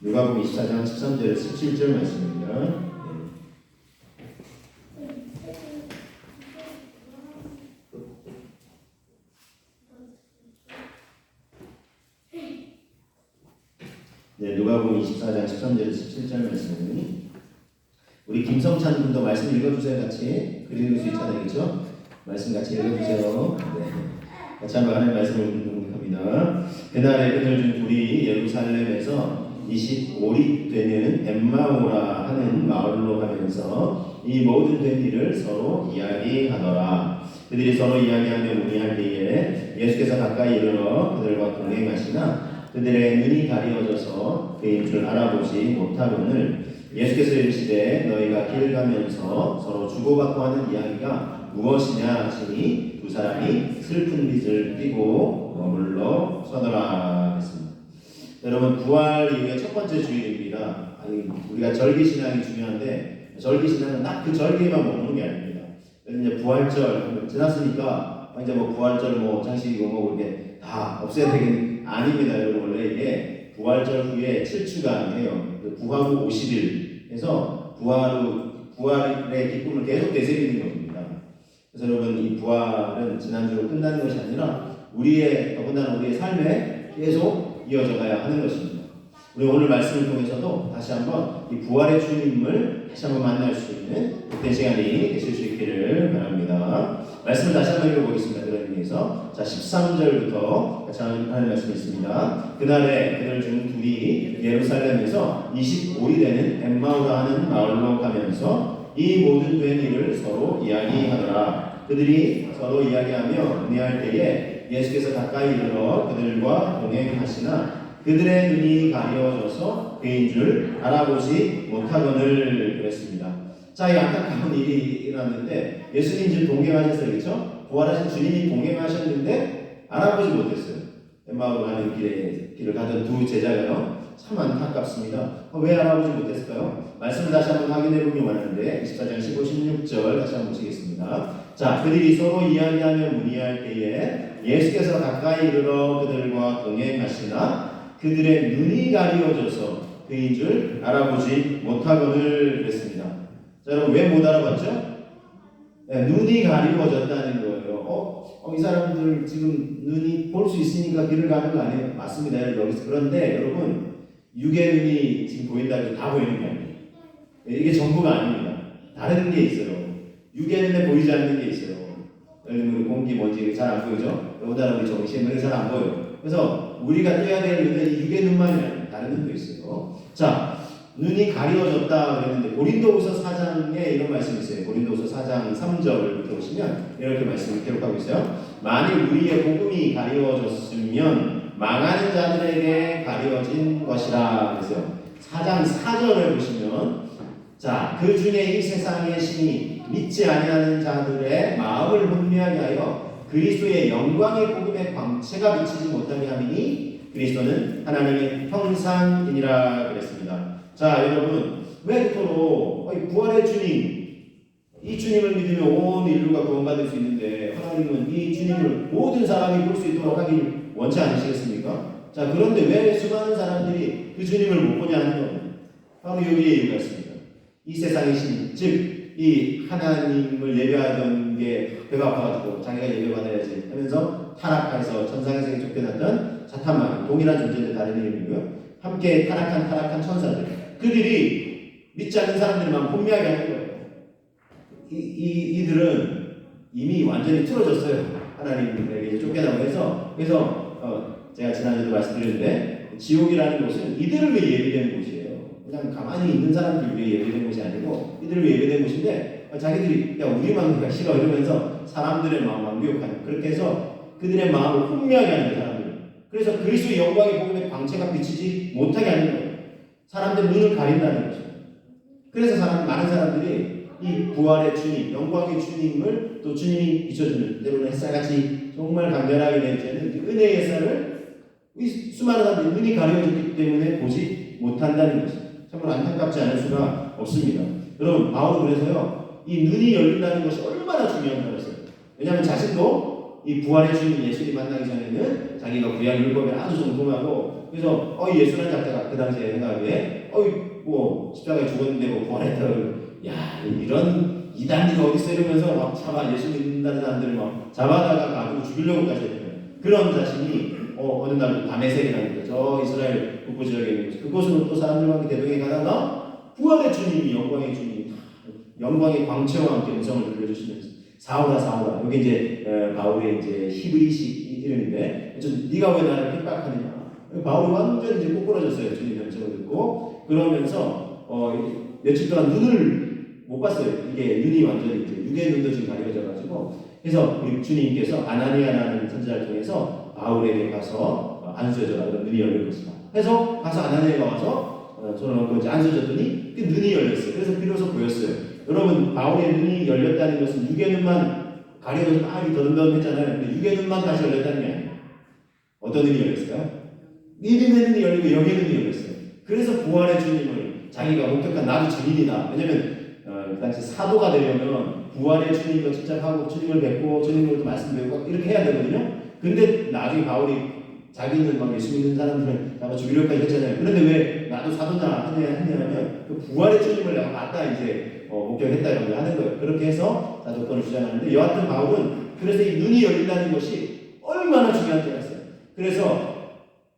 누가복음 24장 13절에서 17절 말씀입니다. 네, 누가복음 24장 13절에서 17절 말씀은 우리 김성찬 군도 말씀 읽어주세요. 같이 그리는 수 있잖아요, 그렇죠? 말씀 같이 읽어주세요. 네, 같이 한번 하나님의 말씀을 공독합니다. 그날에 그들 중 둘이 예루살렘에서 25리 되는 엠마오라 하는 마을로 가면서 이 모든 된 일을 서로 이야기하더라. 그들이 서로 이야기하며 문의할 때에 예수께서 가까이 이르러 그들과 동행하시나 그들의 눈이 가리워져서 그인 줄 알아보지 못하거늘 예수께서 이르시되 너희가 길 가면서 서로 주고받고 하는 이야기가 무엇이냐 하시니 두 사람이 슬픈 빛을 띠고 머물러 서더라 했습니다. 여러분, 부활 이후의 첫 번째 주일입니다. 우리가 절기신앙이 중요한데 절기신앙은 딱 그 절기에만 머무는 게 아닙니다. 이제 부활절 지났으니까 이제 뭐 부활절 뭐 장식이고 뭐 이렇게 다 없애야 되긴 아닙니다. 여러분, 원래 이게 부활절 후에 7주간이에요. 부활 후 50일 해서 부활의 기쁨을 계속 되새기는 겁니다. 그래서 여러분, 이 부활은 지난주로 끝나는 것이 아니라 더군다나 우리의 삶에 계속 이어져 가야 하는 것입니다. 우리 오늘 말씀을 통해서도 다시 한번 이 부활의 주님을 다시 한번 만날 수 있는 그때 시간이 되실 수 있기를 바랍니다. 말씀을 다시 한번 읽어보겠습니다. 그런 의미에서 자 13절부터 같이 하는 말씀이 있습니다. 그날에 그들 중 둘이 예루살렘에서 25리 되는 엠마오라 하는 마을로 가면서 이 모든 된 일을 서로 이야기하더라. 그들이 서로 이야기하며 문의할 때에 예수께서 가까이 이르러 그들과 동행하시나 그들의 눈이 가려워져서 그인 줄 알아보지 못하거늘 그랬습니다. 자, 이 안타까운 일이 일어났는데 예수님 지금 동행하셨어요, 그렇죠? 부활하신 주님이 동행하셨는데 알아보지 못했어요. 엠마오로 가는 길을 가던 두 제자가요, 참 안타깝습니다. 왜 알아보지 못했을까요? 말씀을 다시 한번 확인해 보기 원하는데 24장 15, 16절 다시 한번 보시겠습니다. 자, 그들이 서로 이야기하며 문의할 때에 예수께서 가까이 이르러 그들과 동행하시나 그들의 눈이 가리워져서 그인 줄 알아보지 못하거늘 그랬습니다. 자, 여러분, 왜 못 알아봤죠? 네, 눈이 가리워졌다는 거예요. 이 사람들 지금 눈이 볼 수 있으니까 길을 가는 거 아니에요? 맞습니다. 여기서. 그런데 여러분, 육의 눈이 지금 보인다고 해서 다 보이는 게 아니에요. 이게 전부가 아닙니다. 다른 게 있어요. 육의 눈에 보이지 않는 게 있어요. 예를 들면 공기, 먼지 잘 안 보이죠? 여기다 우리 정신이 잘 안 보여요. 그래서 우리가 떼야 될 눈은 이 육의 눈만이 아니에요. 다른 눈도 있어요. 자, 눈이 가리워졌다 그랬는데 고린도후서 4장에 이런 말씀이 있어요. 고린도후서 4장 3절을 보시면 이렇게 말씀을 기록하고 있어요. 만일 우리의 복음이 가리워졌으면 망하는 자들에게 가리워진 것이라 그랬어요. 4장 4절을 보시면 자, 그 중에 이 세상의 신이 믿지 아니하는 자들의 마음을 혼미하게 하여 그리스도의 영광의 복음의 광채가 비치지 못하게 하리니 그리스도는 하나님의 형상이니라 그랬습니다. 자, 여러분, 왜 그토록 부활의 주님, 이 주님을 믿으면 온 인류가 구원받을 수 있는데 하나님은 이 주님을 모든 사람이 볼 수 있도록 하길 원치 않으시겠습니까? 자, 그런데 왜 수많은 사람들이 그 주님을 못 보냐 하는 겁니다. 바로 여기에 이유가 있습니다. 이 세상의 신, 즉 이 하나님을 예배하던 게 배가 아파가지고 자기가 예배받아야지 하면서 타락해서 천상에서 쫓겨났던 사탄만, 동일한 존재인데 다른 이름이고요. 함께 타락한 천사들, 그들이 믿지 않는 사람들만 혼미하게 하는 거예요. 이들은 이미 완전히 틀어졌어요. 하나님에게 쫓겨나고 해서 그래서 제가 지난주에도 말씀드렸는데 지옥이라는 곳은 이들을 위해 예비된 곳이에요. 그냥 가만히 있는 사람들 위해 예배된 곳이 아니고 이들을 위해 예배된 곳인데 자기들이 야 우리만 그가 싫어 이러면서 사람들의 마음을 완벽하는 그렇게 해서 그들의 마음을 혼미하게 하는 사람들. 그래서 그리스도의 영광의 복음의 광채가 비치지 못하게 하는 거예요. 사람들 눈을 가린다는 거죠. 그래서 많은 사람들이 이 부활의 주님, 영광의 주님을 또 주님이 비춰주는 때로는 햇살같이 정말 강렬하게 내리쬐는 은혜의 햇살을 수많은 사람들이 눈이 가려졌기 때문에 보지 못한다는 것입니다. 정말 안타깝지 않을 수가 없습니다. 여러분, 바울은 그래서요, 이 눈이 열린다는 것이 얼마나 중요한가 했어요. 왜냐하면 자신도 이 부활의 주님 예수님 만나기 전에는 자기가 구약 율법에 아주 정통하고 그래서 예수라는 작자가 그 당시에 생각에 뭐 십자가에 죽었는데 뭐 부활했다. 야 이런 이단들이 어디 있어 이러면서 막 잡아 예수 믿는다는 사람들을 막 잡아다가 가지고 죽이려고까지 했어요. 그런 자신이 어느 날 다메섹이라는 저 이스라엘 북부 지역에 있는 곳 그곳으로 또 사람들과 함께 대동해 가다가 부활의 주님이 영광의 주님이 영광의 광채와 함께 음성을 들려주시면서 사울아 사울아 여기 이제 바울의 이제 히브리식 이름인데 네가 왜 나를 핍박하느냐 바울이 완전히 이제 꼬꾸라졌어요. 주님 음성을 듣고 그러면서 며칠 동안 눈을 못 봤어요. 이게 눈이 완전히 이제 육의 눈도 지금 가려져가지고 그래서 우리 주님께서 아나니아라는 선지자를 통해서 바울에게 가서 안수해줘라 그런 눈이 열릴 것이다. 해서 가서 아나니아가 와서 저는 이제 안수해줬더니 그 눈이 열렸어요. 그래서 비로소 보였어요. 여러분 바울의 눈이 열렸다는 것은 육의 눈만 가려져서 막 더듬더듬했잖아요. 근데 육의 눈만 다시 열렸다는 게 아니에요. 어떤 눈이 열렸어요? 믿음의 눈이 열리고 영의 눈이 열렸어요. 그래서 부활의 주님을 자기가 목격한 나도 증인이다. 왜냐면 그 당시 사도가 되려면 부활의 주님과 직접 하고 주님을 뵙고 주님으로도 말씀 배우고 이렇게 해야 되거든요. 근데 나중에 바울이 자기는 막 예수 믿는 사람들을 잡아 죽이려고까지 했잖아요. 그런데 왜 나도 사도냐 하냐면 그 부활의 주님을 내가 봤다 이제 목격했다 이런 걸 하는 거예요. 그렇게 해서 사도권을 주장하는데 여하튼 바울은 그래서 이 눈이 열린다는 것이 얼마나 중요한지 알았어요. 그래서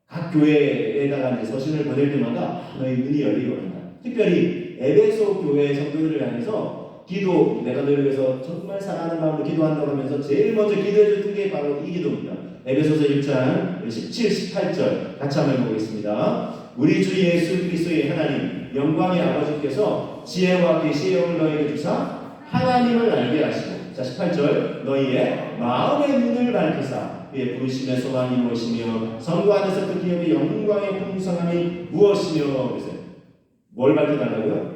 각 교회에다가 이제 서신을 보낼 때마다 너희 눈이 열리기 원한다. 특별히 에베소 교회 성도들을 향해서 기도, 내가 너희를 위해서 정말 사랑하는 마음으로 기도한다고 하면서 제일 먼저 기도해줬던 게 바로 이 기도입니다. 에베소서 1장 17, 18절 같이 한번 보겠습니다. 우리 주 예수 그리스도의 하나님 영광의 아버지께서 지혜와 계시의 영을 너희에게 주사 하나님을 알게 하시고 자 18절 너희의 마음의 눈을 밝히사 그의 부르심의 소망이 무엇이며 성부 안에서 그 기업의 영광의 풍성함이 무엇이며 그랬어요. 뭘 밝혀달라고요?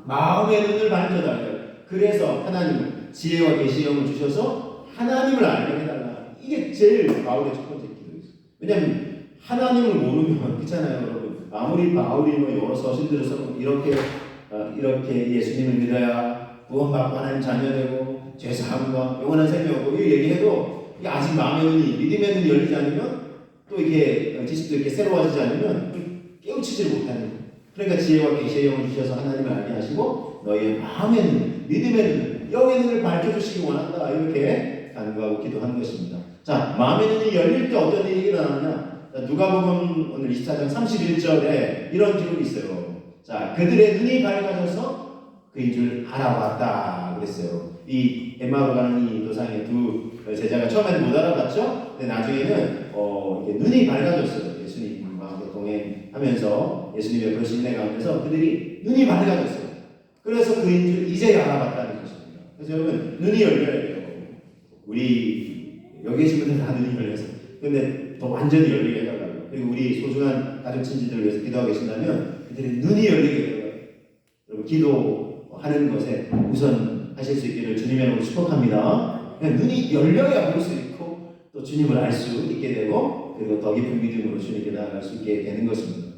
마음의 눈을 밝혀달라고요. 그래서 하나님 지혜와 계시의 영을 주셔서 하나님을 알게 해달라. 이게 제일 바울의 첫 번째 기도였어요. 왜냐하면 하나님을 모르면 그렇잖아요 여러분. 아무리 바울이 뭐 여러 서신들을 써서 이렇게 예수님을 믿어야 구원받고 하나님 자녀되고 죄사함과 영원한 생명이고 이 얘기해도 이게 아직 마음의 눈이 믿음의 눈이 열리지 않으면 또 이게 지식도 이렇게 새로워지지 않으면 깨우치지를 못하는 거예요. 그러니까 지혜와 계시의 영을 주셔서 하나님을 알게 하시고 너희의 마음의 눈, 믿음의 눈, 영의 눈을 밝혀주시기 원한다 이렇게 간구하고 기도하는 것입니다. 자, 마음의 눈이 열릴 때 어떤 일이 일어나느냐? 누가복음 오늘 24장 31절에 이런 기록이 있어요. 자, 그들의 눈이 밝아져서 그인 줄 알아봤다 그랬어요. 이 엠마오로 가는 이 도상의 두 제자가 처음에는 못 알아봤죠. 근데 나중에는 이렇게 눈이 밝아졌어요. 예수님과 동행하면서 예수님의 그런 신뢰 가운데서 그들이 눈이 밝아졌어요. 그래서 그인 줄 이제 알아봤다는 것입니다. 그래서 여러분 눈이 열려야 돼요. 우리 여기 계신 분들 다 눈이 열려서 근데 더 완전히 열리게 해달라고요. 그리고 우리 소중한 가족 친지들을 위해서 기도하고 계신다면 그들의 눈이 열리게 해달라고요. 여러분 기도하는 것에 우선 하실 수 있기를 주님의 이름으로 축복합니다. 그냥 눈이 열려야 볼 수 있고 또 주님을 알 수 있게 되고 그리고 더 깊은 믿음으로 주님께 나아갈 수 있게 되는 것입니다.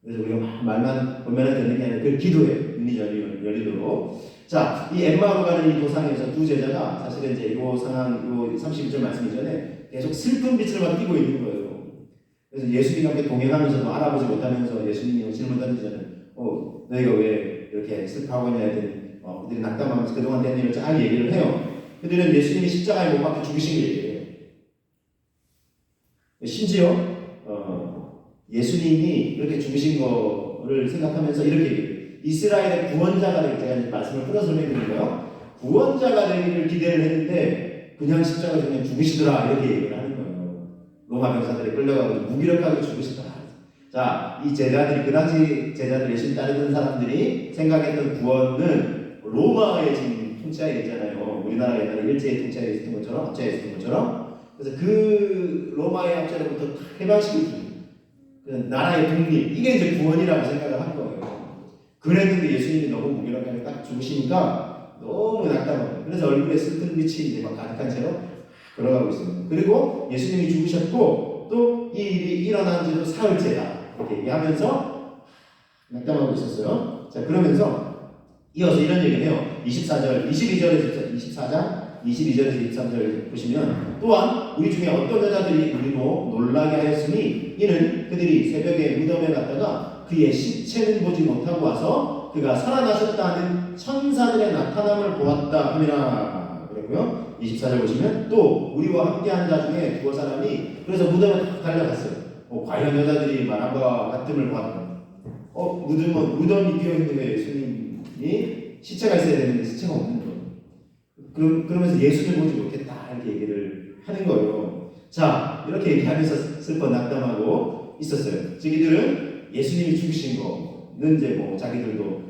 그래서 우리가 말만 보면 되는 게 아니라 그 기도에 눈이 열리도록 자, 이 엠마오로 가는 이 도상에서 두 제자가 사실은 이제 이 상황, 이 32절 말씀 이전에 계속 슬픈 빛을 막 띠고 있는 거예요. 그래서 예수님과 함께 동행하면서도 알아보지 못하면서 예수님이 질문 던지잖아요. 너희가 왜 이렇게 슬퍼하고 있냐 했더니 그들이 낙담하면서 그동안 된 일을 잘 얘기를 해요. 그들은 예수님이 십자가에 못 박혀 죽으신 게 얘기해요. 심지어 예수님이 이렇게 죽으신 거를 생각하면서 이렇게 얘기해요. 이스라엘의 구원자가 되길 제가 말씀을 풀어서 설명드리고요. 구원자가 되기를 기대를 했는데 그냥 십자가에 그냥 죽으시더라 이렇게 얘기를 하는 거예요. 로마 병사들이 끌려가고 무기력하게 죽으시더라. 자, 이 제자들이 그 당시 제자들 예수님 따르던 사람들이 생각했던 구원은 로마의 지금 통치하에 있잖아요. 우리나라 옛날에 일제의 통치하에 있었던 것처럼 압제에 있었던 것처럼 그래서 그 로마의 압제로부터 해방시키기 그 나라의 독립 이게 이제 구원이라고 생각을 한 거예요. 그랬는데 예수님이 너무 무기력하게 딱 죽으시니까 너무 낙담하고 그래서 얼굴에 슬픈 빛이 이제 막 가득한 채로 걸어가고 있습니다. 그리고 예수님이 죽으셨고 또 이 일이 일어난 지도 사흘째다 이렇게 얘기하면서 낙담하고 있었어요. 자 그러면서 이어서 이런 얘기를 해요. 24절, 22절에서 24장 22절에서 23절 보시면 또한 우리 중에 어떤 여자들이 우리로 놀라게 하였으니 이는 그들이 새벽에 무덤에 갔다가 그의 시체는 보지 못하고 와서 그가 살아나셨다는 천사들의 나타남을 보았다 함이라. 그랬고요. 24절 보시면 또 우리와 함께한 자 중에 두어 사람이 그래서 무덤에 딱 달려갔어요. 과연 여자들이 말한 바와 같음을 보았다. 무덤이 비어있는 거예요. 예수님이 시체가 있어야 되는데 시체가 없는 거예요. 그러면서 예수를 보지 못했다 이렇게 얘기를 하는 거예요. 자, 이렇게 얘기하면서 슬퍼 낙담하고 있었어요. 자기들은 예수님이 죽으신 거는 이제 뭐 자기들도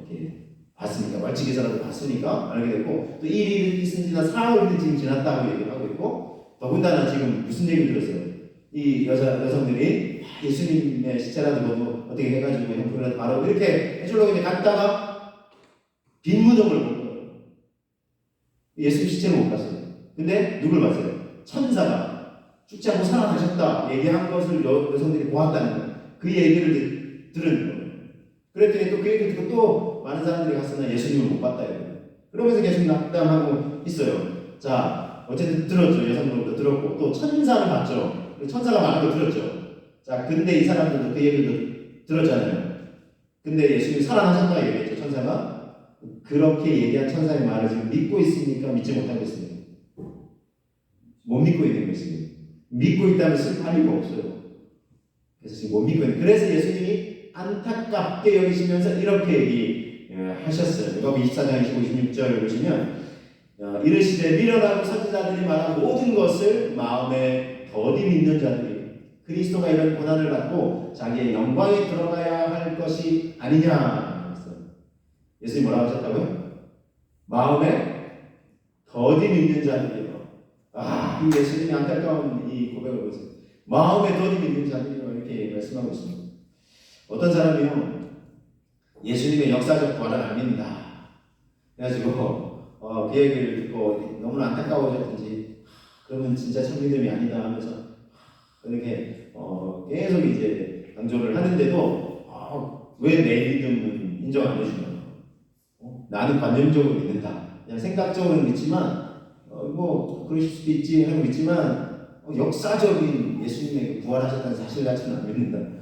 이렇게 봤으니까, 말치기사라도 봤으니까 알게 됐고, 또 이 일이 있은 지나 사흘이 지금 지났다고 얘기를 하고 있고, 더군다나 지금 무슨 얘기를 들었어요? 이 여성들이 예수님의 시체라도 뭐 어떻게 해가지고 형편을 바로 이렇게 해주려고 이제 갔다가 빈 무덤을 본 거예요. 예수님 시체를 못 봤어요. 근데 누굴 봤어요? 천사가 죽지 않고 살아나셨다 얘기한 것을 여성들이 보았다는 거예요. 그 얘기를 들은 거예요. 그랬더니 또 그 얘기를 듣고 또 많은 사람들이 갔으나 예수님을 못 봤다 이거예요. 그러면서 계속 낙담하고 있어요. 자, 어쨌든 들었죠. 여성들도 들었고 또 천사를 봤죠. 천사가 말한 거 들었죠. 자, 근데 이 사람들도 그 얘기를 들었잖아요. 근데 예수님이 살아나셨다 얘기했죠. 천사가. 그렇게 얘기한 천사의 말을 지금 믿고 있습니까? 믿지 못하고 있습니까? 못 믿고 있는 것입니다. 믿고 있다면 슬퍼할 이유가 없어요. 그래서 지금 못 믿고 있는. 그래서 예수님이 안타깝게 여기시면서 이렇게 얘기하셨어요. 누가복음 24장 26절 보시면 이르시되 미련하고 선지자들이 말한 모든 것을 마음에 더디 믿는 자들이 그리스도가 이런 고난을 받고 자기의 영광에 들어가야 할 것이 아니냐. 예수님이 뭐라고 하셨다고요? 마음에 더디 믿는 자들이요. 이 예수님이 안타까운 이 고백을 보세요. 마음에 더디 믿는 자들이요. 이렇게 말씀하고 있습니다. 어떤 사람이요, 예수님의 역사적 부활을 안 믿는다. 그래가지고 그 얘기를 듣고 너무나 안타까워졌든지 그러면 진짜 참 믿음이 아니다 하면서 그렇게 계속 이제 강조를 하는데도 왜 내 믿음은 인정 안 해주냐? 나는 관념적으로 믿는다. 그냥 생각적으로는 믿지만 뭐 그러실 수도 있지 하고 믿지만 역사적인 예수님의 부활하셨다는 사실 자체는 안 믿는다.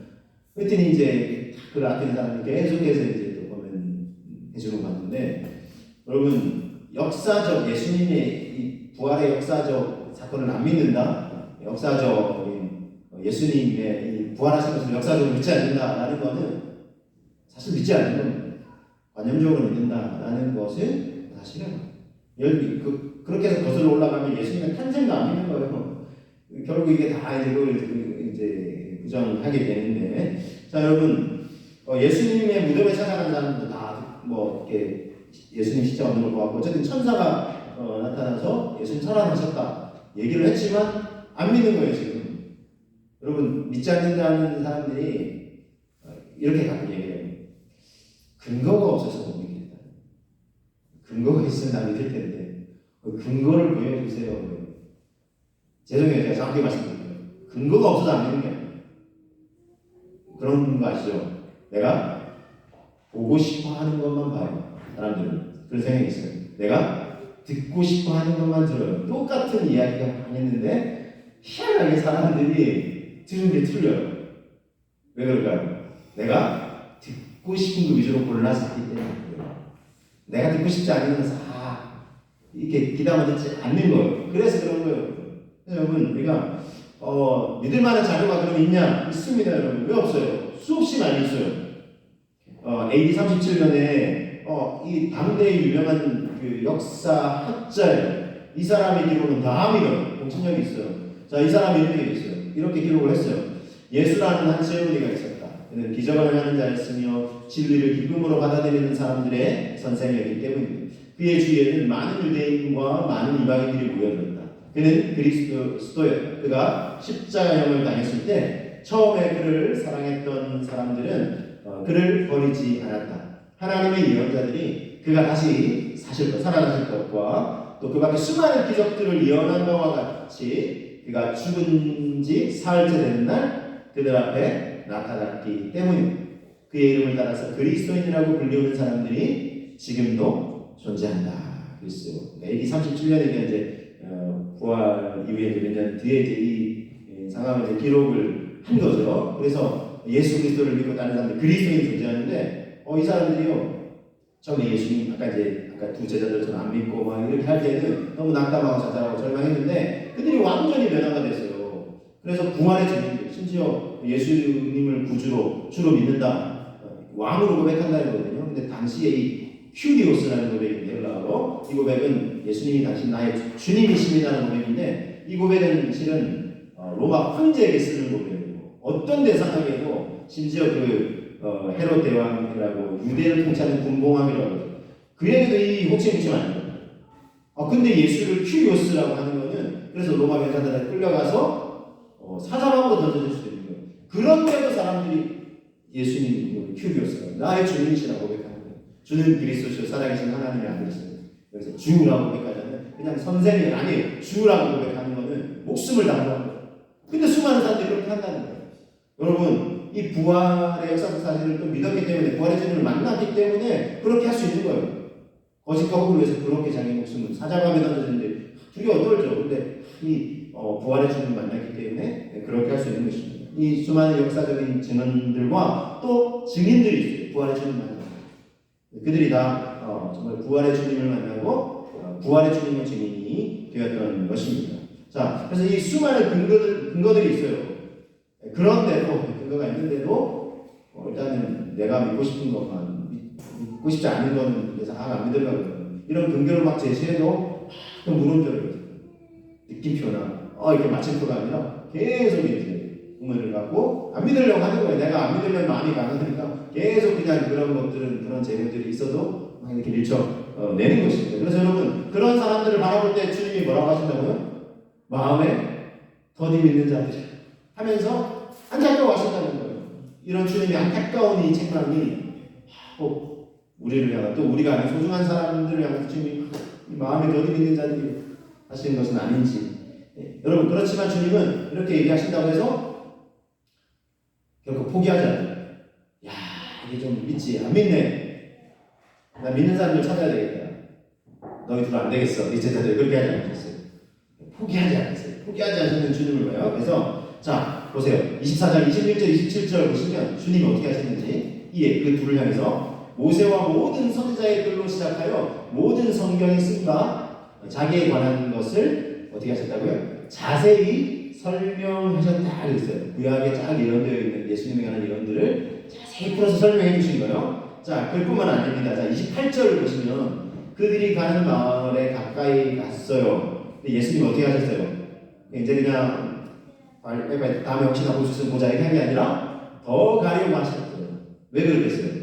그랬더니 이제 그걸 아끼는 사람이 계속해서 이제 또 보면 해주는 거 같은데, 여러분 역사적 예수님의 이 부활의 역사적 사건을 안 믿는다. 역사적인 예수님의 이 부활하신 것을 역사적으로 믿지 않는다라는 것은 사실 믿지 않는 겁니다. 관념적으로 믿는다라는 것은 사실은 그렇게 해서 거슬러 올라가면 예수님의 탄생도 안 믿는 거예요. 결국 이게 다 이제 그걸 이제 부정하게 되는데, 자 여러분 예수님의 무덤에 찾아간 사람도 다 뭐 이렇게 예수님 시체 없는 걸 보았고 어쨌든 천사가 나타나서 예수님 살아나셨다 얘기를 했지만 안 믿는 거예요 지금. 여러분 믿지 않는다는 사람들이 이렇게 가끔 얘기해요. 근거가 없어서 못 믿겠다. 근거가 있으면 다 믿을 텐데 근거를 보여주세요. 죄송해요. 제가 정확히 말씀드릴게요. 근거가 없어서 안 믿는 게 아니에요. 그런 거 아시죠? 내가 보고 싶어 하는 것만 봐요. 사람들은 그런 생각이 있어요. 내가 듣고 싶어 하는 것만 들어요. 똑같은 이야기가 많이 있는데 희한하게 사람들이 들은 게 틀려요. 왜 그럴까요? 내가 듣고 싶은 거 위주로 골라서 하기 때문에 내가 듣고 싶지 않은 것은 이렇게 귀담아 듣지 않는 거예요. 그래서 그런 거예요. 여러분 우리가 믿을 만한 자료가 그럼 있냐? 있습니다 여러분. 왜 없어요? 수없이 많이 있어요. AD 37년에 이 당대의 유명한 그 역사학자예요. 이 사람의 기록은 다 믿어요. 공신력이 있어요. 자, 이 사람이 이렇게 있어요. 이렇게 기록을 했어요. 예수라는 한 세우리가 있었다. 그는 기적을 하는 자였으며 진리를 기쁨으로 받아들이는 사람들의 선생이었기 때문입니다. 그의 주위에는 많은 유대인과 많은 이방인들이 모여들었다. 그는 그리스도였다. 그가 십자가형을 당했을 때 처음에 그를 사랑했던 사람들은 그를 버리지 않았다. 하나님의 예언자들이 그가 다시 살아나실 것과 또 그 밖에 수많은 기적들을 예언한 바와 같이 그가 죽은 지 사흘째 되는 날 그들 앞에 나타났기 때문입니다. 그의 이름을 따라서 그리스도인이라고 불리우는 사람들이 지금도 존재한다. 그랬어요. AD 37년에 이제 부활 이후에 몇 년 뒤에 이제 이 상황을 이제 기록을 한 거죠. 그래서 예수 그리스도를 믿고 다른 사람들 그리스도인이 존재하는데 이 사람들이요 처음에 예수님 아까 두 제자들처럼 안 믿고 막 이렇게 할 때는 너무 낙담하고 자잘하고 절망했는데 그들이 완전히 변화가 됐어요. 그래서 부활의 주님 심지어 예수님을 구주로 주로 믿는다 왕으로 고백한다는 거거든요. 근데 당시에 이 큐리오스라는 고백인데 헬라어로 이 고백은 예수님이 당신 나의 주님이십니다라는 고백인데 이 고백은 실은 로마 황제에게 쓰는 고백이고 어떤 대상에게도 심지어 헤롯 대왕이라고 유대를 통치하는 군봉왕이라고 하죠. 그에게도 이 호칭이 붙이면 안 돼요. 근데 예수를 큐리오스라고 하는 거는 그래서 로마 병사들에 끌려가서 사자방으로 던져질 수도 있는 거예요. 그런데도 사람들이 예수님 큐리오스라고 나의 주님이시라고 고백하는 거예요. 주는 그리스도시요 살아계신 하나님의 아들이시죠. 그래서 주라고 고백하자면 그냥 선생이 아니에요. 주라고 고백하는 거는 목숨을 담보하는 거예요. 근데 수많은 사람들이 그렇게 한다는 거예요. 여러분 이 부활의 역사적 사실을 또 믿었기 때문에 부활의 주님을 만났기 때문에 그렇게 할 수 있는 거예요. 거짓과 혹을 위해서 그렇게 자기 목숨을 사자감에 던져주는데 두려워 떨죠. 근데 이 부활의 주님을 만났기 때문에 그렇게 할 수 있는 것입니다. 이 수많은 역사적인 증언들과 또 증인들이 있어요. 부활의 주님을 만나고 그들이 다 정말 부활의 주님을 만나고 부활의 주님의 증인이 되었던 것입니다. 자, 그래서 이 수많은 근거들이 있어요. 그런데도 근거가 있는데도 일단은 내가 믿고 싶은 것만 믿고 싶지 않은 거는 그래서 안 믿으려고 이런 근거를 막 제시해도 또 물음표를 느낌표나 이렇게 마침표가 아니라 계속 이제 의문을 갖고 안 믿으려고 하는 거예요. 내가 안 믿으려는 마음이 강하니까 계속 그냥 그런 것들은 그런 재료들이 있어도 막 이렇게 밀쳐내는 것입니다. 그래서 여러분 그런 사람들을 바라볼 때 주님이 뭐라고 하신다고요? 마음에 더디 믿는 자들 하면서 안타까워하신다는 거예요. 이런 주님이 안타까운 이 책망이 꼭 우리를 향한 또 우리가 아는 소중한 사람들을 향한 주님이 마음에 더디 믿는 자들이 하시는 것은 아닌지 여러분 그렇지만 주님은 이렇게 얘기하신다고 해서 결코 포기하지 않아요. 야 이게 좀 믿지 안 믿네. 나 믿는 사람들 찾아야 되겠다. 너희 둘 안 되겠어. 이 제자들 그렇게 하지 않으셨어요. 포기하지 않았어요. 포기하지 않으시는 주님을 봐요. 그래서 자 보세요. 24장 21절 27절 보시면 주님이 어떻게 하시는지 그 둘을 향해서 모세와 모든 선지자의 글로 시작하여 모든 성경의 쓴바 자기에 관한 것을 어떻게 하셨다고요? 자세히 설명하셨다 그랬어요. 구약에 쫙 예언되어 있는 예수님에 관한 예언들을 자세히 풀어서 설명해 주신 거예요. 자, 그뿐만 아닙니다. 자, 28절을 보시면 그들이 가는 마을에 가까이 갔어요. 예수님 어떻게 하셨어요? 이제 그냥 다음에 혹시나 볼 수 있으면 보자 이렇게 한 게 아니라 더 가려고 하셨어요. 왜 그러겠어요?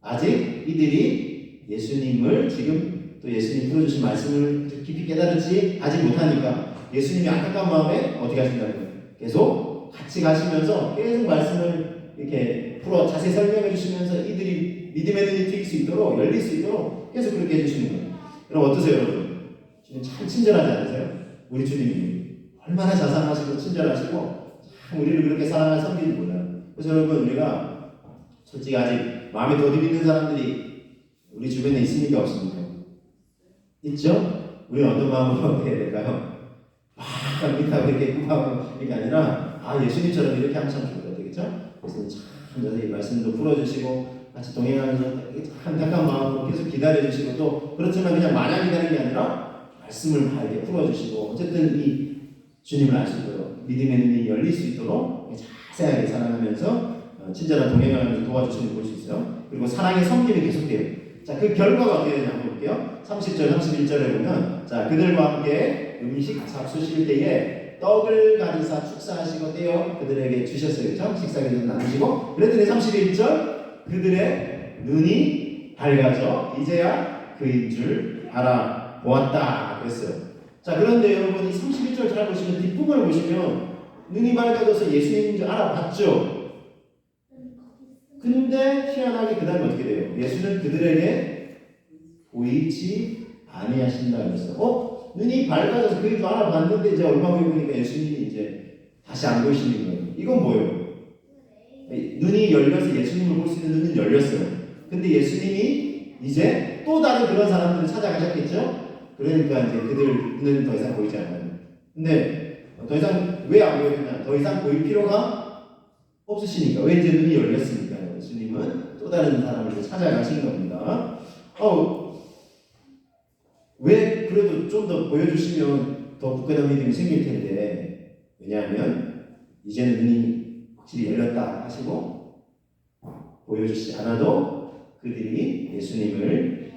아직 이들이 예수님을 지금 또 예수님 풀어주신 말씀을 깊이 깨달지 아직 못하니까 예수님이 안타까운 마음에 어떻게 하신다고요? 계속 같이 가시면서 계속 말씀을 이렇게 풀어 자세히 설명해 주시면서 이들이 믿음의 눈이 트일 수 있도록 열릴 수 있도록 계속 그렇게 해주시는 거예요. 여러분 어떠세요 여러분? 주님 참 친절하지 않으세요? 우리 주님이 얼마나 자상하시고 친절하시고 참 우리를 그렇게 사랑하는 섬기지 몰라요. 그래서 여러분 우리가 솔직히 아직 마음에 더디 믿는 사람들이 우리 주변에 있습니까 없습니까? 있죠? 우리는 어떤 마음으로 어떻게 해야 될까요? 막 믿다고 이렇게 구하고 이게 아니라 예수님처럼 이렇게 하면 참 좋을 것 같아요. 그렇죠? 그래서 참 자세히 말씀도 풀어주시고 같이 동행하면서 안타까운 마음으로 계속 기다려주시고 또 그렇지만 그냥 마냥 기다리는 게 아니라 말씀을 다 이렇게 풀어주시고 어쨌든 이 주님을 알 수 있도록 믿음의 눈이 열릴 수 있도록 자세하게 사랑하면서 친절한 동행을 하면서 도와주시는 걸 볼 수 있어요. 그리고 사랑의 섬김이 계속돼요. 자, 그 결과가 어떻게 되냐 한번 볼게요. 30절, 31절에 보면 자, 그들과 함께 음식 잡수실 때에 떡을 가지사 축사하시고 떼어 그들에게 주셨어요. 그렇죠? 식사기를 나누시고 그랬더니 31절 그들의 눈이 밝아져 이제야 그인 줄 알아보았다 그랬어요. 자, 그런데 여러분 이 31절 잘 보시면 뒷부분을 보시면 눈이 밝아져서 예수님인 줄 알아봤죠. 근데 희한하게 그 다음에 어떻게 돼요? 예수는 그들에게 보이지 아니하신다 그랬어요. 눈이 밝아져서 그인 줄 알아봤는데 이제 얼마 후에 보니까 예수님이 이제 다시 안 보이시는 거예요. 이건 뭐예요? 눈이 열려서 예수님을 볼 수 있는 눈은 열렸어요. 근데 예수님이 이제 또 다른 그런 사람들을 찾아가셨겠죠? 그러니까 이제 그들은 더 이상 보이지 않아요. 근데 더 이상 왜 안 보이느냐? 더 이상 보일 필요가 없으시니까. 왜 이제 눈이 열렸으니까. 예수님은 또 다른 사람을 찾아가신 겁니다. 왜 그래도 좀 더 보여주시면 더 굳건한 믿음이 생길 텐데, 왜냐하면 이제는 눈이 확실히 열렸다 하시고 보여주시지 않아도 그들이 예수님을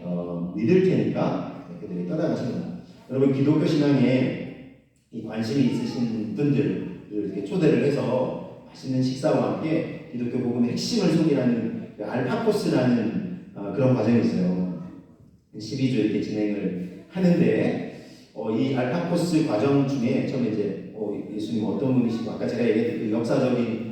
믿을 테니까 그들이 떠나가신 겁니다. 여러분, 기독교 신앙에 이 관심이 있으신 분들을 이렇게 초대를 해서 맛있는 식사와 함께 기독교 복음의 핵심을 소개하는 그 알파코스라는 그런 과정이 있어요. 12주 이렇게 진행을 하는데 이 알파코스 과정 중에 처음에 이제 예수님 어떤 분이시고 아까 제가 얘기했던 그 역사적인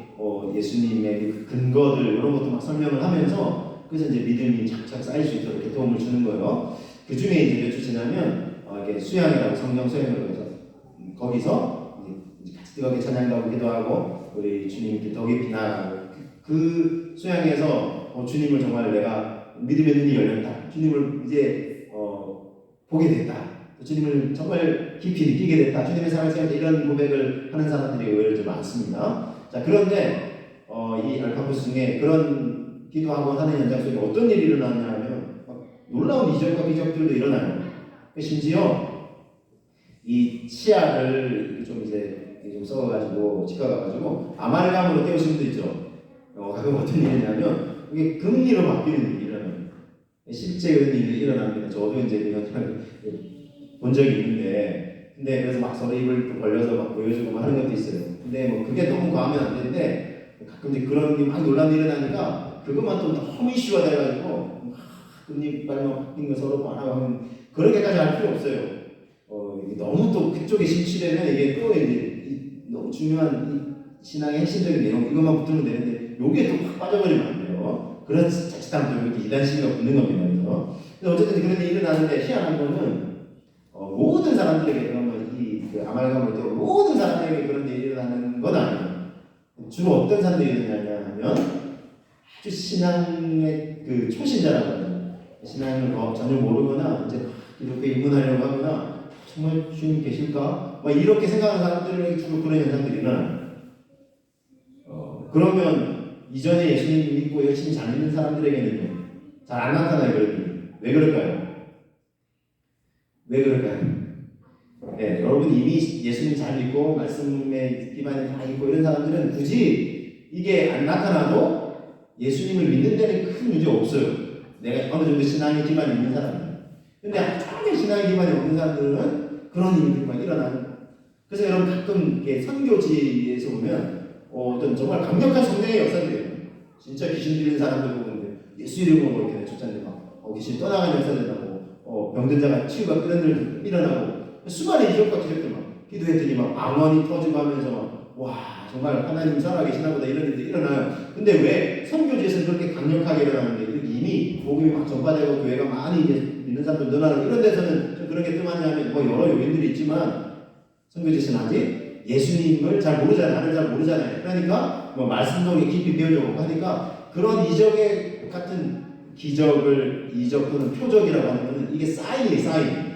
예수님의 그 근거들 이런 것도 막 설명을 하면서 그래서 이제 믿음이 착착 쌓일 수 있도록 이렇게 도움을 주는 거예요. 그 중에 이제 몇 주 지나면 이게 수양이라고 성경 수양을 해서 거기서 이제 같이 뜨겁게 찬양하고 기도하고 우리 주님께 더 깊이 나아가고 그 수양에서 주님을 정말 내가 믿음의 눈이 열렸다. 주님을 이제 보게 됐다. 주님을 정말 깊이 느끼게 됐다. 주님의 사랑을 생각해 이런 고백을 하는 사람들이 의외로 좀 많습니다. 자, 그런데 이 알파코스 중에 그런 기도하고 하는 현장 속에 어떤 일이 일어나냐 하면 놀라운 이적과 기적들도 일어나요. 심지어 이 치아를 좀 이제 좀 썩어가지고 치과 가가지고 아말감으로 떼우신 분도 있죠. 가끔 어떤 일이 있냐면 이게 금리로 바뀌는 일이 일어나요. 실제 그런 일이 일어납니다. 저도 이제 그 현장을 본 적이 있는데, 근데 그래서 막 서로 입을 벌려서 막 보여주고 막 하는 것도 있어요. 근데 뭐 그게 너무 과하면 안 되는데 가끔 이제 그런 게 막 논란이 일어나니까 그것만 또 너무 이슈가 돼가지고 금리빨만 바뀐 거 서로 말하고 하면 그렇게까지 할 필요 없어요. 너무 또 그쪽에 심취되면 이게 또 이제 너무 중요한 이 신앙의 핵심적인 내용 이것만 붙으면 되는데 요게 또 확 빠져버리면 안 돼요. 그런 자칫하면 또 이렇게 이단 시비가 붙는 겁니다. 그래서 어쨌든 그런 일이 일어나는데 희한한 거는 모든 사람들에게 그러면 그 아말감을 떼고 모든 사람들에게 그런 일이 일어나는 건 아니에요. 주로 어떤 사람들이 일어나냐 하면 아주 신앙의 그 초신자라고 하죠. 신앙을 전혀 모르거나 이제 이렇게 입문하려고 하거나 정말 주님 계실까? 막 이렇게 생각하는 사람들에게 주로 그런 현상들이 일어나요. 그러면 이전에 예수님 믿고 열심히 잘 믿는 사람들에게는 잘 안 나타나요. 왜 그럴까요? 왜 그럴까요? 네, 여러분 이미 예수님 잘 믿고 말씀에 기반이 다 있고 이런 사람들은 굳이 이게 안 나타나도 예수님을 믿는 데는 큰 문제 없어요. 내가 어느 정도 신앙의 기반이 있는 사람은. 근데 전혀 신앙의 기반이 없는 사람들은 그런 일들이 막 일어나는. 그래서 여러분 가끔 선교지에서 보면 어떤 정말 강력한 성령의 역사들이에요. 진짜 귀신 들리는 사람들 보면 예수 이름으로 이렇게 쫓아내고 귀신 떠나가는 역사들 나고 병든 자가 치유가 그런 일 일어나고 수많은 이적과 기적들 막 기도했더니 막 방언이 터지고 하면서 막 와 정말 하나님 살아계시나 보다 이런 일들이 일어나요. 근데 왜 선교지에서는 그렇게 강력하게 일어나는데 이미 복음이 막 전파되고 교회가 많이 이제 믿는 사람들 늘어나고 이런 데서는 좀 그렇게 뜸하냐면 여러 요인들이 있지만 선교지에서는 아직 예수님을 잘 모르잖아요. 하늘 잘 모르잖아요. 그러니까 말씀도 깊이 배워주고 하니까 그런 이적의 같은 이적 또는 표적이라고 하는 것은 이게 사인이에요. 사인.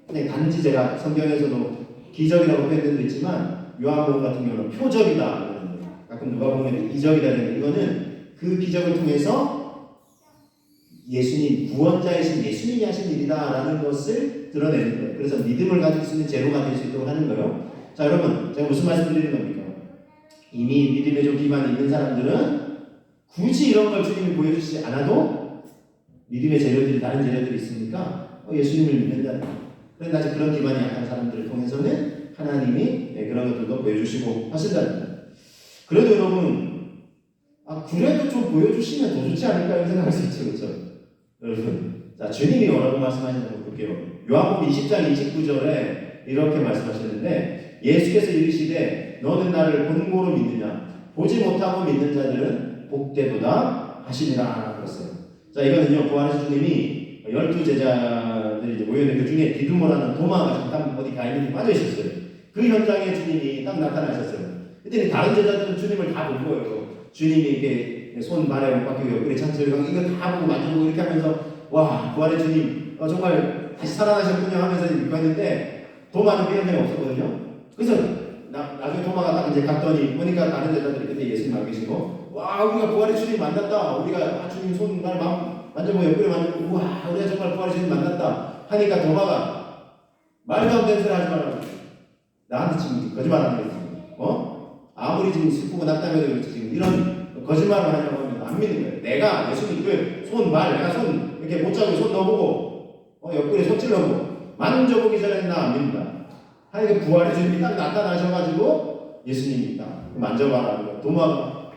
그냥 단지 제가 성경에서도 기적이라고 표현된 데 있지만 요한복음 같은 경우는 표적이다. 가끔 누가 보면 이적이다. 이거는 그 기적을 통해서 예수님, 구원자이신 예수님이 하신 일이다라는 것을 드러내는 거예요. 그래서 믿음을 가질 수 있는 재료가 될 수 있도록 하는 거예요. 자, 여러분, 제가 무슨 말씀 드리는 겁니까? 이미 믿음에 좀 기반이 있는 사람들은 굳이 이런 걸 주님이 보여주시지 않아도 믿음의 재료들이, 다른 재료들이 있으니까 예수님을 믿는다. 그런데 아직 그런 기반이 약한 사람들을 통해서는 하나님이 그런 것들도 보여주시고 하신다. 그래도 여러분, 그래도 좀 보여주시면 더 좋지 않을까 이런 생각할 수 있죠. 그렇죠? 여러분, 자, 주님이 뭐라고 말씀하시는지 볼게요. 요한복음 20장 29절에 이렇게 말씀하시는데 예수께서 이르시되 너는 나를 본고로 믿느냐 보지 못하고 믿는 자들은 복되도다 하시니라 그랬어요. 자, 이거는요 부활하신 주님이 12제자들이 이제 모여있는 그 중에 디두모라는 도마가 잠깐 어디 가 있는 데 빠져 있었어요. 그 현장에 주님이 딱 나타나셨어요. 그때 다른 제자들은 주님을 다 본 거예요. 주님이 이렇게 손 발에 못 박히고 옆구리 찬스를 이거 다 보고 만져보고 이렇게 하면서 와 부활의 주님 정말 다시 살아나셨군요 하면서 믿고 했는데 도마는 믿은 적이 없었거든요. 그래서 나중에 도마가 딱 이제 갔더니 보니까 다른 여자들이 그때 예수님 안 계시고 와 우리가 부활의 주님 만났다. 우리가 주님 손날 만져보고 옆구리 만져보고 우와 우리가 정말 부활의 주님 만났다 하니까 도마가 말도 안 되는 소리 하지 말라고. 나한테 지금 거짓말하는 거지. 아무리 지금 슬프고 낙담해도 그렇지 지금 이런 거짓말을 하냐고 하면 안 믿는 거예요. 내가 예수님 그 손 내가 손 이렇게 못 잡고 손 넣어보고 옆구리에 손 찔러보고 만져보기 전에 나 안 믿는다. 하니까 부활의 주님이 딱 나타나셔가지고 예수님이 딱 만져봐라. 도마가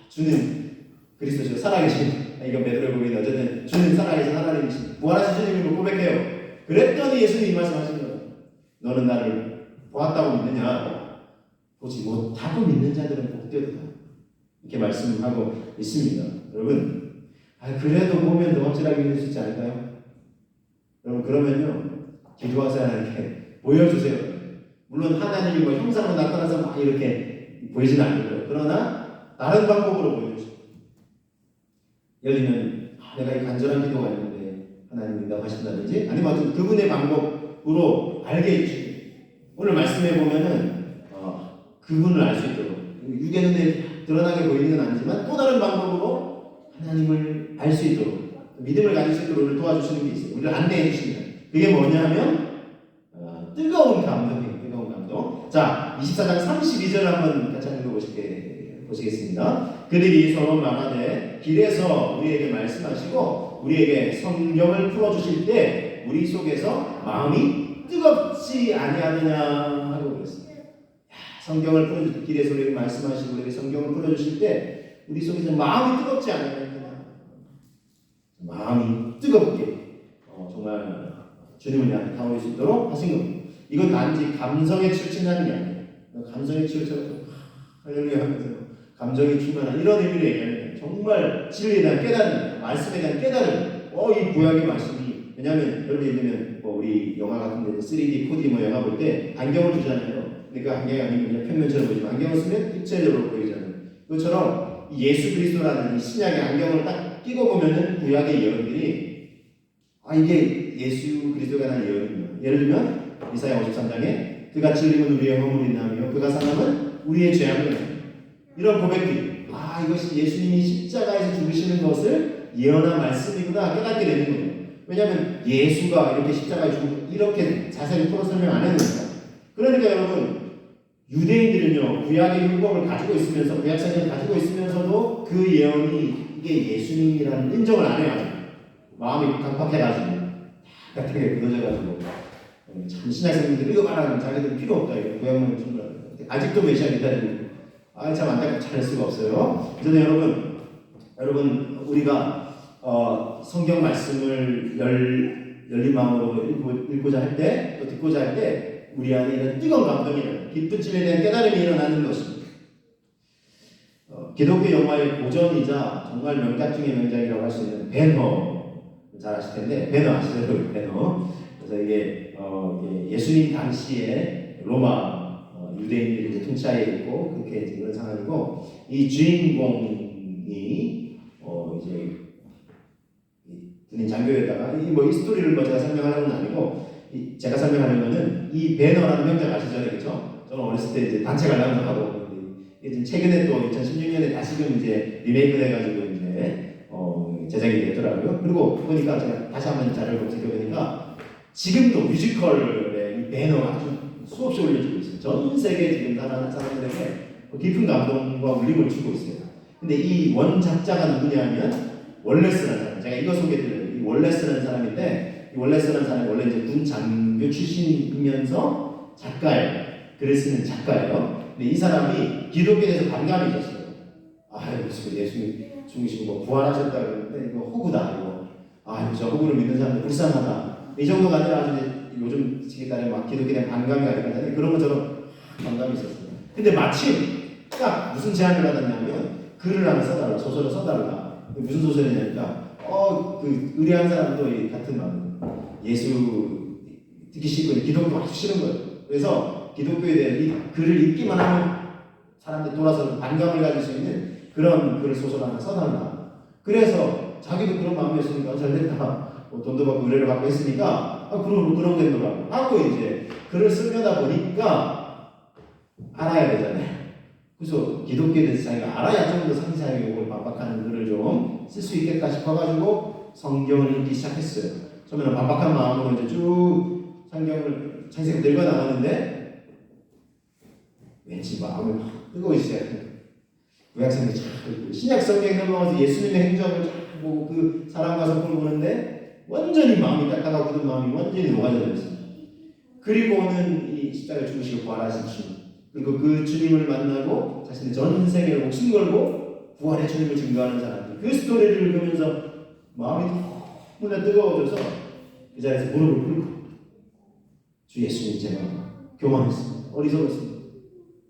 주님 그리스도시요 살아계신 이건 베드로의 고백인데 어쨌든 주님 살아계신 하나님이신 부활하신 주님을 고백해요. 그랬더니 예수님이 말씀하시는 거예요. 너는 나를 보았다고 믿느냐? 보지 못하고 믿는 자들은 복되도다. 이렇게 말씀하고 있습니다. 여러분 그래도 보면 더 확실하게 믿을 수 있지 않을까요? 여러분 그러면요 기도하세요. 하나님께 보여주세요. 물론 하나님이 뭐 형상으로 나타나서 막 이렇게 보이지는 않고요. 그러나 다른 방법으로 보여주세요. 예를 들면 내가 이 간절한 기도가 있는데 하나님 응답하신다든지 아니면 어떤 그분의 방법으로 알게 해주시고 오늘 말씀해 보면은 그분을 알 수 있도록 육의 눈에 드러나게 보이는 건 아니지만 또 다른 방법으로 하나님을 알 수 있도록 믿음을 가질 수 있도록 우리를 도와주시는 게 있어요. 우리를 안내해 주십니다. 그게 뭐냐면 뜨거운 감동이에요. 뜨거운 감동. 자 24장 32절 한번 같이 보시겠습니다. 그들이 서로 말하되 길에서 우리에게 말씀하시고 우리에게 성경을 풀어주실 때 우리 속에서 마음이 뜨겁지 아니하느냐 하고 그랬습니다. 성경을 풀어주실 때 길에서 우리에게 말씀하시고 우리에게 성경을 풀어주실 때 우리 속에서 마음이 뜨겁지 않느냐. 마음이 뜨겁게 정말 주님을 향해 다가올 수 있도록 하신 겁니다. 이건 단지 감성에 치우친다는 게 아니에요. 감성에 치우쳐서 할렐루야 하면서 감정이 충만한 이런 의미를 얘기하는 정말 진리에 대한 깨달음, 말씀에 대한 깨달음. 이 구약의 말씀이 왜냐하면 여러분 예를 들면 우리 영화 같은 데 3D, 4D 영화 볼 때 안경을 주잖아요. 근데 그 안경이 아니면 그냥 평면처럼 보이지만 안경을 쓰면 입체적으로 보이잖아요. 그것처럼 예수 그리스도라는 이 신약의 안경을 딱 끼고 보면은 구약의 예언들이 이게 예수 그리스도가 난 예언입니다. 예를 들면 이사야 53장에 그가 찔림은 우리의 허물이나며 그가 상함은 우리의 죄악이다. 이런 고백들이 이것이 예수님이 십자가에서 죽으시는 것을 예언한 말씀이구나 깨닫게 되는 거예요. 왜냐하면 예수가 이렇게 십자가에 죽고 이렇게 자세히 풀어 설명 안 했는데 그러니까 여러분 유대인들은요 구약의 율법을 가지고 있으면서 구약 성경을 가지고 있으면서도 그 예언이 이게 예수님이라는 인정을 안 해요. 마음이 강팍해가지고 딱하게 굳어져가지고 참 신약성경들 읽어봐라 자기들 필요 없다 이거 구약만 충분하다. 아직도 메시아 기다리고 참 안타깝게 찾을 수가 없어요. 그래서 여러분 우리가 성경 말씀을 열린 마음으로 읽고자 할 때 또 듣고자 할 때 우리 안에 이런 뜨거운 감동이 깊은 찜에 대한 깨달음이 일어나는 것입니다. 기독교 영화의 고전이자 정말 명작 중의 명작이라고 할 수 있는 배너 잘 아실 텐데 배너 아시죠? 배너. 그래서 이게 예수님 당시에 로마 유대인들이 이제 통치하에 있고 그렇게 그런 상황이고 이 주인공이 이제 군인 장교에다가 이 스토리를 제가 설명하려는 건 아니고 제가 설명하려면은 이 배너라는 명작 아시죠? 그렇죠? 저는 어렸을 때 이제 단체 관람도 하고 이제 최근에 또 2016년에 다시금 이제 리메이크 돼가지고 이제 제작이 됐더라고요. 그리고 보니까 제가 다시 한번 자료를 검색해보니까 지금도 뮤지컬의 이 배너가 아주 수없이 올려지고 있어요. 전 세계 지금 사람들에게 깊은 감동과 울림을 주고 있어요. 근데 이 원작자가 누구냐면 월레스라는 사람. 제가 이거 소개해드려요. 이 월레스라는 사람인데 이 월레스라는 사람이 원래 이제 군 장교 출신이면서 작가예요. 글을 쓰는 작가예요. 근데 이 사람이 기독교에 대해서 반감이 있었어요. 무슨 예수님 죽으시고 부활하셨다 그러는데 이거 호구다 이거. 저 호구를 믿는 사람들 불쌍하다. 이 정도가 아니라 아주 요즘 시기에 막 기독교에 대한 반감이 가니까 그런 것처럼 반감이 있었어요. 근데 마침 딱 무슨 제안을 받았냐면 글을 하나 써달라, 소설을 써달라. 무슨 소설이냐니까 그 의뢰한 사람도 같은 마음. 예수 듣기 싫고 기독교 아주 싫은 거예요. 그래서 기독교에 대한 이 글을 읽기만 하면 사람들이 돌아서 반감을 가질 수 있는 그런 글을 소설 하나 써달라. 그래서 자기도 그런 마음이었으니까 잘 됐다. 뭐 돈도 받고 의뢰를 받고 했으니까 그런 겠노라고 하고 이제 글을 쓰려다 보니까 알아야 되잖아요. 그래서 기독교에 대해서 자기가 알아야 좀 더 상세하게 이걸 반박하는 글을 좀 쓸 수 있겠다 싶어가지고 성경을 읽기 시작했어요. 처음에는 반박한 마음으로 이제 쭉 성경을 자세히 읽어 나가는데 왠지 마음이 확 뜨거워지기 시작해요. 구약성경 잘 읽고 신약 성경에 넘어가서 예수님의 행적을 잘 보고 그 사랑과 성품을 보는데 완전히 마음이 딱딱하고 굳은 마음이 완전히 녹아져 버렸습니다. 그리고는 이 십자가에 죽으시고 부활하신 주님, 그리고 그 주님을 만나고 자신의 전생에 목숨 걸고 부활의 주님을 증거하는 사람들, 그 스토리를 읽으면서 마음이 너무나 뜨거워져서 그 자리에서 무릎을 꿇고 주 예수님 제가 교만했습니다. 어리석었습니다.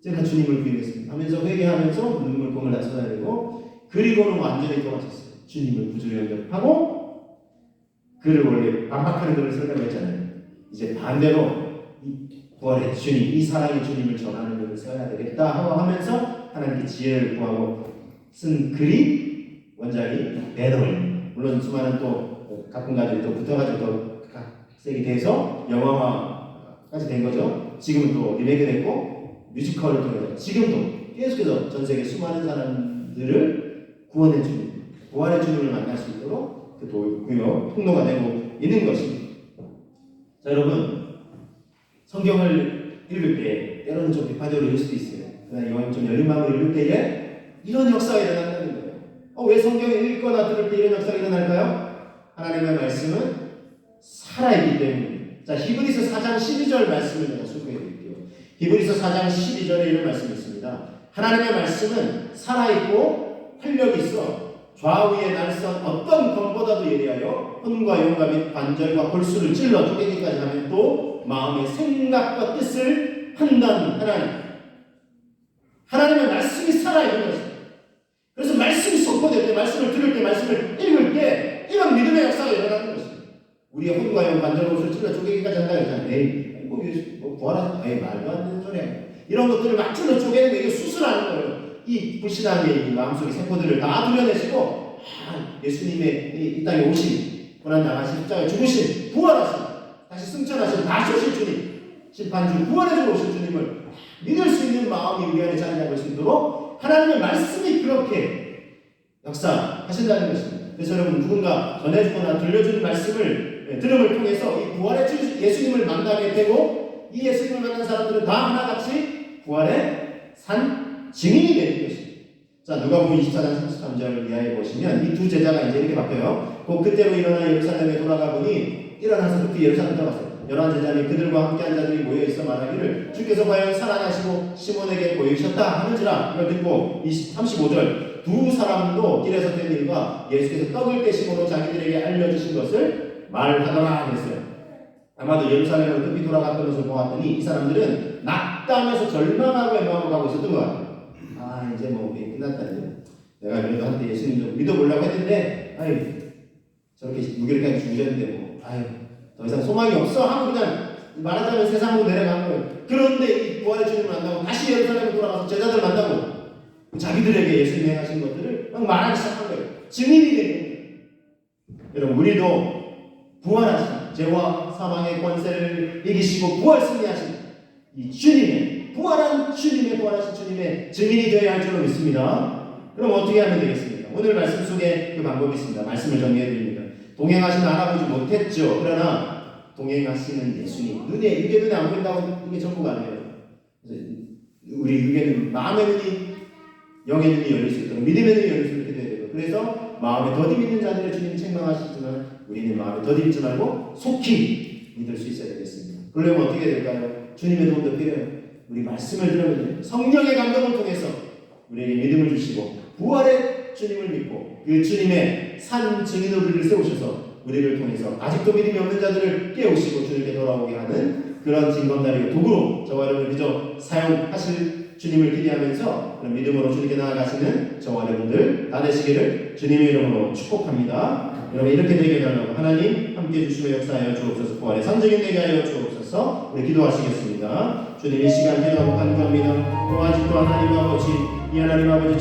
제가 주님을 부인했습니다 하면서 회개하면서 눈물금을 다 쏟아내고 그리고는 완전히 돌아섰어요. 주님을 구주로 영접하고 그를 원래 반박하는 글을 설명했잖아요. 이제 반대로 이 부활의 주님, 이 사랑의 주님을 전하는 글을 써야 되겠다 하면서 하나님께 지혜를 구하고 쓴 글이 원작이 배너입니다. 물론 수많은 또 가끔가다 또 붙어가지고 더 각색이 돼서 영화화까지 된 거죠. 지금은 또 리메이크 됐고 뮤지컬을 통해서 지금도 계속해서 전 세계 수많은 사람들을 구원의 주님, 부활의 주님을 만날 수 있도록 그 통로가 되고 있는 것입니다. 자, 여러분, 성경을 읽을 때 때로는 좀 비판적으로 읽을 수도 있어요. 그러나 영혼이 좀 열린 마음으로 읽을 때에 이런 역사가 일어난다는 거예요. 왜 성경을 읽거나 들을 때 이런 역사가 일어날까요? 하나님의 말씀은 살아있기 때문에. 자, 히브리서 4장 12절 말씀을 제가 소개해 드릴게요. 히브리서 4장 12절에 이런 말씀이 있습니다. 하나님의 말씀은 살아있고 활력이 있어 좌우의 날선 어떤 검보다도 예리하여 혼과 용과 및 관절과 골수를 찔러 쪼개기까지 하면 또 마음의 생각과 뜻을 판단하나니 하나님의 말씀이 살아있는 것입니다. 그래서 말씀이 선포될 때, 말씀을 들을 때, 말씀을 읽을 때 이런 믿음의 역사가 일어나는 것입니다. 우리의 혼과 용, 관절과 골수를 찔러 쪼개기까지 한다 그러잖아요. 에이, 뭐 부활하는, 에이, 말도 안 되는 소리야. 이런 것들을 막 찔러 쪼개는 게 이게 수술하는 거예요. 이 불신앙의 마음속의 세포들을 다 드러내시고 예수님의 이 땅에 오신 고난 당하신 십자가에 죽으신 부활하신 다시 승천하신 다시 오실 주님 심판주 구원해주러 오실 주님을 믿을 수 있는 마음이 우리 안에 자리 잡을 수 있도록 하나님의 말씀이 그렇게 역사하신다는 것입니다. 그래서 여러분 누군가 전해주거나 들려주는 말씀을 들음을 통해서 이 부활의 예수님을 만나게 되고 이 예수님을 만난 사람들은 다 하나같이 부활의 산 증인이 되는 것입니다. 자, 누가복음 24장 33절 이하에 보시면 이 두 제자가 이제 이렇게 바뀌어요. 그때로 일어나 예루살렘에 돌아가 보니 일어나서 급히 예루살렘 들어갔어요. 11제자니 그들과 함께한 자들이 모여있어 말하기를 주께서 과연 살아나시고 시몬에게 보이셨다 하는지라. 이걸 듣고 35절 두 사람도 길에서 된 일과 예수께서 떡을 깨심으로 자기들에게 알려주신 것을 말하더라 했어요. 아마도 예루살렘으로 급히 돌아갔던 것을 보았더니 이 사람들은 낙담해서 절망하고 애망하고 가고 있었던 것 같아요. 이제 뭐 끝났다 이제. 내가 그래도 한때 예수님 좀 믿어보려고 했는데 저렇게 무기력하게 죽으셨는데 더 이상 소망이 없어 하고 그냥 말하자면 세상으로 내려간 거예요. 그런데 이 부활의 주님을 만나고 다시 예루살렘에 돌아가서 제자들 만나고 자기들에게 예수님이 행하신 것들을 막 말하기 시작한 거예요. 증인이 된 거예요. 여러분 우리도 부활하신 죄와 사망의 권세를 이기시고 부활 승리하신 이 주님의 부활하신 주님의 증인이 되어야 할 줄로 믿습니다. 그럼 어떻게 하면 되겠습니까? 오늘 말씀 속에 그 방법이 있습니다. 말씀을 정리해 드립니다. 동행하시는 알아보지 못했죠. 그러나 동행하시는 예수님 육의 눈에 안 보인다고 이게 전부가 아니에요. 우리 육의 눈, 마음의 눈이 영의 눈이 열릴 수 있도록 믿음의 눈이 열릴 수 있게 돼야 되고 그래서 마음에 더디 믿는 자들을 주님이 책망하시지만 우리는 마음에 더디 믿지 말고 속히 믿을 수 있어야 되겠습니다. 그러려면 어떻게 될까요? 주님의 도움도 필요해요. 우리 말씀을 들으면 성령의 감동을 통해서 우리에게 믿음을 주시고 부활의 주님을 믿고 그 주님의 산 증인으로 우리를 세우셔서 우리를 통해서 아직도 믿음이 없는 자들을 깨우시고 주님께 돌아오게 하는 그런 징검다리의 도구로 저와 여러분을 그저 사용하실 주님을 기대하면서 그런 믿음으로 주님께 나아가시는 저와 여러분들 다 되시기를 주님의 이름으로 축복합니다. 여러분 이렇게 되게 해달라고 하나님 함께 주시며 역사하여 주옵소서. 부활의 산 증인 되게 하여 주옵소서. 우리 기도하시겠습니다. 주님 이 시간 기도하고 간구합니다. 또 아직도 하나님 아버지 이 하나님 아버지